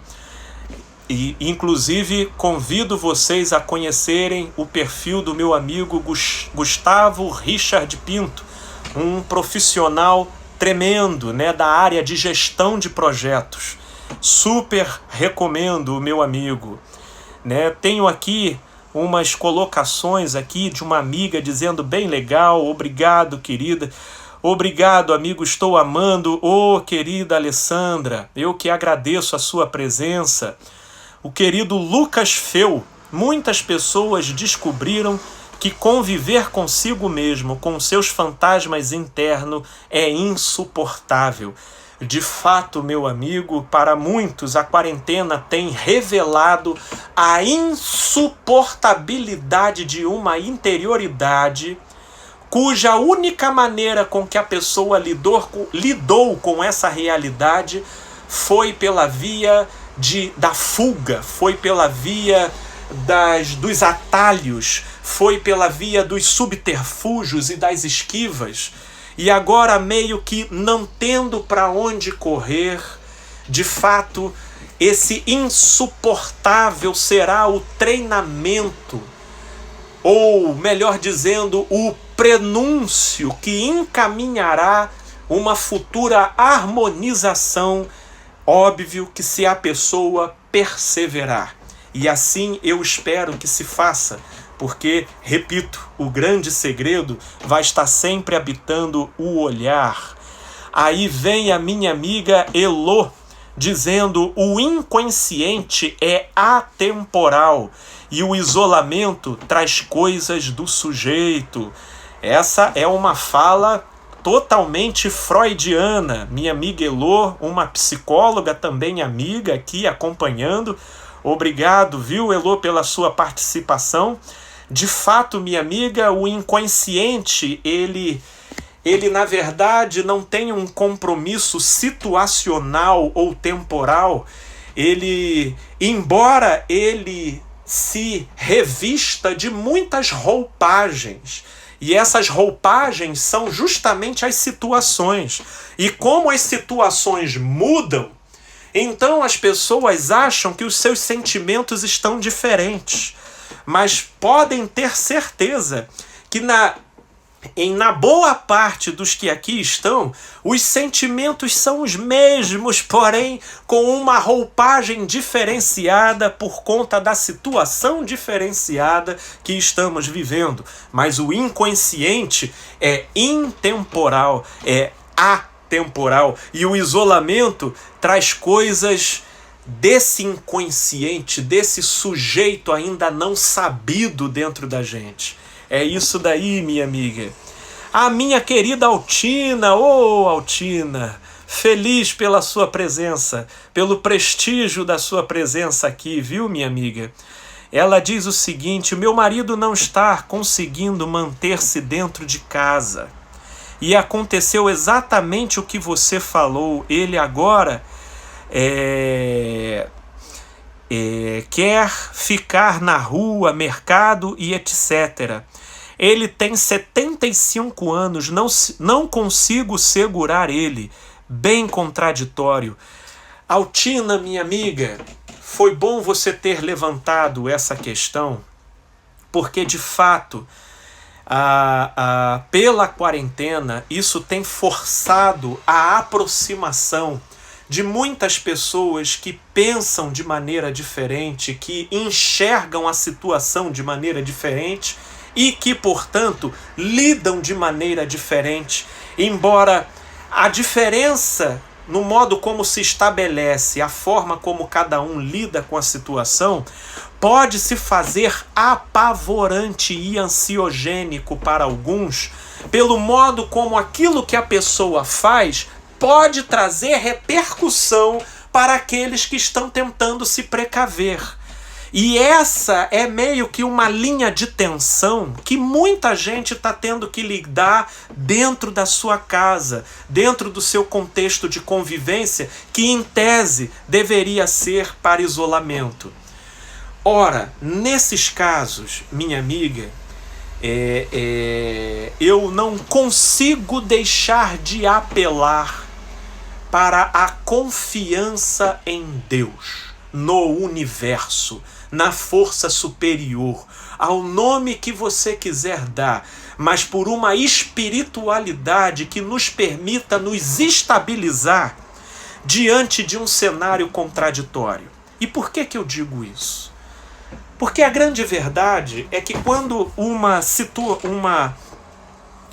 E, inclusive, convido vocês a conhecerem o perfil do meu amigo Gustavo Richard Pinto, um profissional tremendo, né, da área de gestão de projetos. Super recomendo, meu amigo. Né? Tenho aqui umas colocações aqui de uma amiga dizendo bem legal, obrigado, querida. Obrigado, amigo, estou amando. Querida Alessandra, eu que agradeço a sua presença. O querido Lucas Feu, muitas pessoas descobriram que conviver consigo mesmo, com seus fantasmas internos, é insuportável. De fato, meu amigo, para muitos a quarentena tem revelado a insuportabilidade de uma interioridade cuja única maneira com que a pessoa lidou com essa realidade foi pela via da fuga, foi pela via dos atalhos, foi pela via dos subterfúgios e das esquivas. E agora, meio que não tendo para onde correr, de fato, esse insuportável será o treinamento, ou melhor dizendo, o prenúncio que encaminhará uma futura harmonização, óbvio que se a pessoa perseverar. E assim eu espero que se faça, porque, repito, o grande segredo vai estar sempre habitando o olhar. Aí vem a minha amiga Elô, dizendo: o inconsciente é atemporal e o isolamento traz coisas do sujeito. Essa é uma fala totalmente freudiana. Minha amiga Elô, uma psicóloga também amiga aqui acompanhando. Obrigado, viu, Elô, pela sua participação. De fato, minha amiga, o inconsciente, ele na verdade não tem um compromisso situacional ou temporal. Ele, embora ele se revista de muitas roupagens, e essas roupagens são justamente as situações. E como as situações mudam, então as pessoas acham que os seus sentimentos estão diferentes. Mas podem ter certeza que na boa parte dos que aqui estão, os sentimentos são os mesmos, porém com uma roupagem diferenciada por conta da situação diferenciada que estamos vivendo. Mas o inconsciente é intemporal, é atemporal, e o isolamento traz coisas desse inconsciente, desse sujeito ainda não sabido dentro da gente. É isso daí, minha amiga. A minha querida Altina, Altina, feliz pela sua presença, pelo prestígio da sua presença aqui, viu, minha amiga? Ela diz o seguinte: meu marido não está conseguindo manter-se dentro de casa. E aconteceu exatamente o que você falou. Ele agora quer ficar na rua, mercado e etc. Ele tem 75 anos, não consigo segurar ele. Bem contraditório. Altina, minha amiga, foi bom você ter levantado essa questão, porque de fato, pela quarentena, isso tem forçado a aproximação de muitas pessoas que pensam de maneira diferente, que enxergam a situação de maneira diferente e que, portanto, lidam de maneira diferente. Embora a diferença no modo como se estabelece, a forma como cada um lida com a situação, pode se fazer apavorante e ansiogênico para alguns, pelo modo como aquilo que a pessoa faz pode trazer repercussão para aqueles que estão tentando se precaver. E essa é meio que uma linha de tensão que muita gente está tendo que lidar dentro da sua casa, dentro do seu contexto de convivência, que em tese deveria ser para isolamento. Ora, nesses casos, minha amiga, eu não consigo deixar de apelar para a confiança em Deus, no universo, na força superior, ao nome que você quiser dar, mas por uma espiritualidade que nos permita nos estabilizar diante de um cenário contraditório. E por que eu digo isso? Porque a grande verdade é que quando uma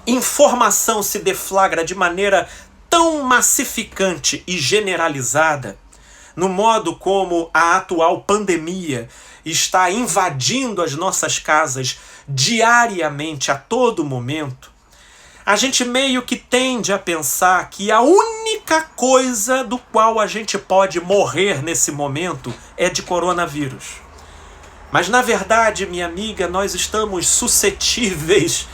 informação se deflagra de maneira tão massificante e generalizada, no modo como a atual pandemia está invadindo as nossas casas diariamente, a todo momento, a gente meio que tende a pensar que a única coisa do qual a gente pode morrer nesse momento é de coronavírus. Mas na verdade, minha amiga, nós estamos suscetíveis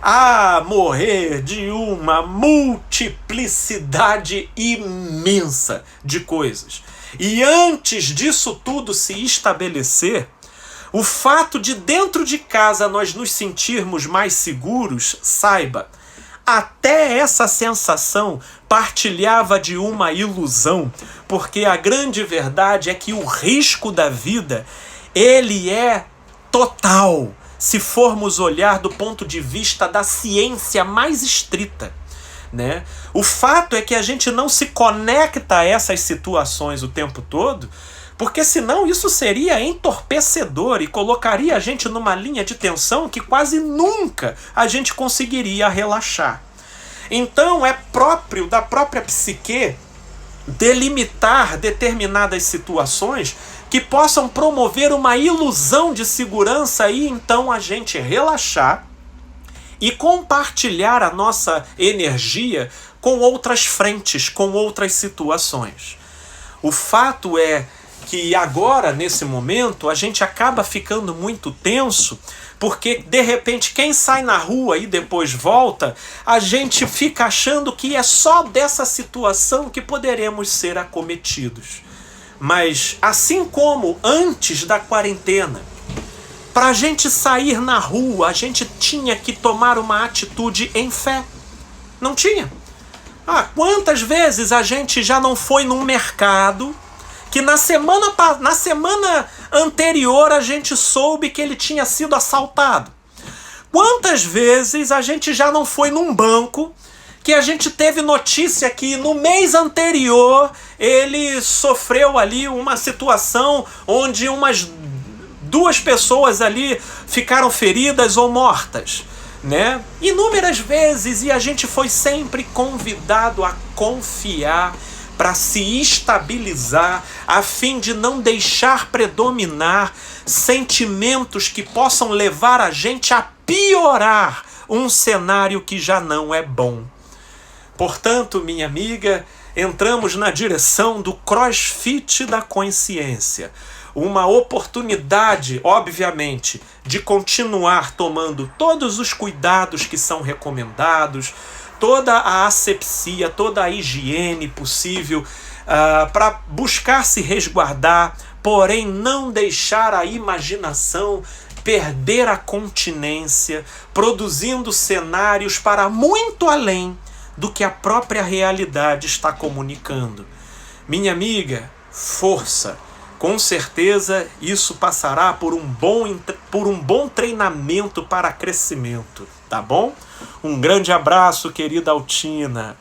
a morrer de uma multiplicidade imensa de coisas. E antes disso tudo se estabelecer, o fato de dentro de casa nós nos sentirmos mais seguros, saiba, até essa sensação partilhava de uma ilusão, porque a grande verdade é que o risco da vida, ele é total, se formos olhar do ponto de vista da ciência mais estrita, né? O fato é que a gente não se conecta a essas situações o tempo todo, porque senão isso seria entorpecedor e colocaria a gente numa linha de tensão que quase nunca a gente conseguiria relaxar. Então é próprio da própria psique delimitar determinadas situações que possam promover uma ilusão de segurança e então a gente relaxar e compartilhar a nossa energia com outras frentes, com outras situações. O fato é que agora, nesse momento, a gente acaba ficando muito tenso, porque, de repente, quem sai na rua e depois volta, a gente fica achando que é só dessa situação que poderemos ser acometidos. Mas, assim como antes da quarentena, para a gente sair na rua, a gente tinha que tomar uma atitude em fé. Não tinha. Quantas vezes a gente já não foi num mercado que na semana anterior a gente soube que ele tinha sido assaltado? Quantas vezes a gente já não foi num banco que a gente teve notícia que no mês anterior ele sofreu ali uma situação onde umas 2 pessoas ali ficaram feridas ou mortas, né? Inúmeras vezes, e a gente foi sempre convidado a confiar para se estabilizar, a fim de não deixar predominar sentimentos que possam levar a gente a piorar um cenário que já não é bom. Portanto, minha amiga, entramos na direção do crossfit da consciência. Uma oportunidade, obviamente, de continuar tomando todos os cuidados que são recomendados, toda a asepsia, toda a higiene possível para buscar se resguardar, porém não deixar a imaginação perder a continência, produzindo cenários para muito além do que a própria realidade está comunicando. Minha amiga, força! Com certeza isso passará por um bom treinamento para crescimento, tá bom? Um grande abraço, querida Altina.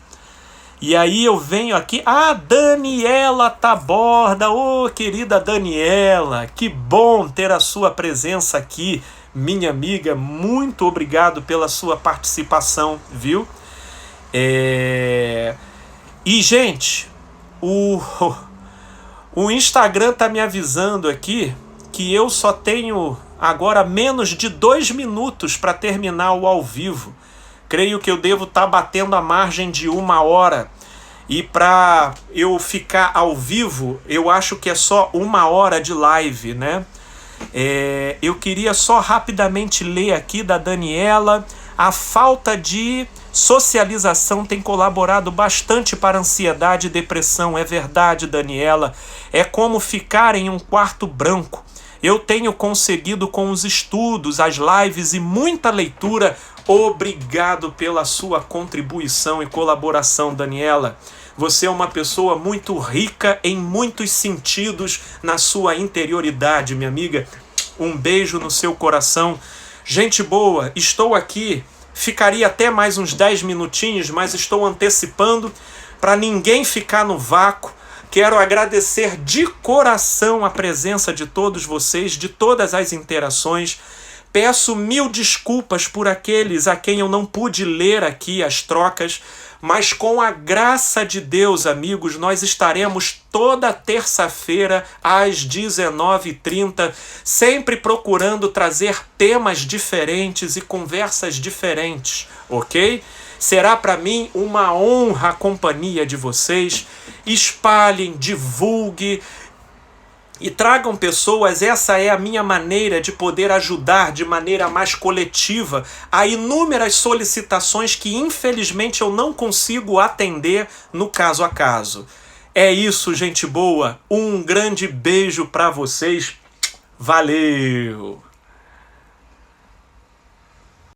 E aí eu venho aqui, Daniela Taborda, querida Daniela, que bom ter a sua presença aqui, minha amiga, muito obrigado pela sua participação, viu? E, gente, o Instagram tá me avisando aqui que eu só tenho agora menos de 2 minutos para terminar o ao vivo. Creio que eu devo estar batendo a margem de 1 hora. E para eu ficar ao vivo, eu acho que é só 1 hora de live, né? Eu queria só rapidamente ler aqui da Daniela. A falta de socialização tem colaborado bastante para ansiedade e depressão. É verdade, Daniela. É como ficar em um quarto branco. Eu tenho conseguido com os estudos, as lives e muita leitura. Obrigado pela sua contribuição e colaboração, Daniela. Você é uma pessoa muito rica em muitos sentidos na sua interioridade, minha amiga. Um beijo no seu coração. Gente boa, estou aqui. Ficaria até mais uns 10 minutinhos, mas estou antecipando para ninguém ficar no vácuo. Quero agradecer de coração a presença de todos vocês, de todas as interações. Peço 1000 desculpas por aqueles a quem eu não pude ler aqui as trocas, mas com a graça de Deus, amigos, nós estaremos toda terça-feira às 19h30, sempre procurando trazer temas diferentes e conversas diferentes, ok? Será para mim uma honra a companhia de vocês. Espalhem, divulguem e tragam pessoas. Essa é a minha maneira de poder ajudar de maneira mais coletiva a inúmeras solicitações que infelizmente eu não consigo atender no caso a caso. É isso, gente boa. Um grande beijo para vocês. Valeu!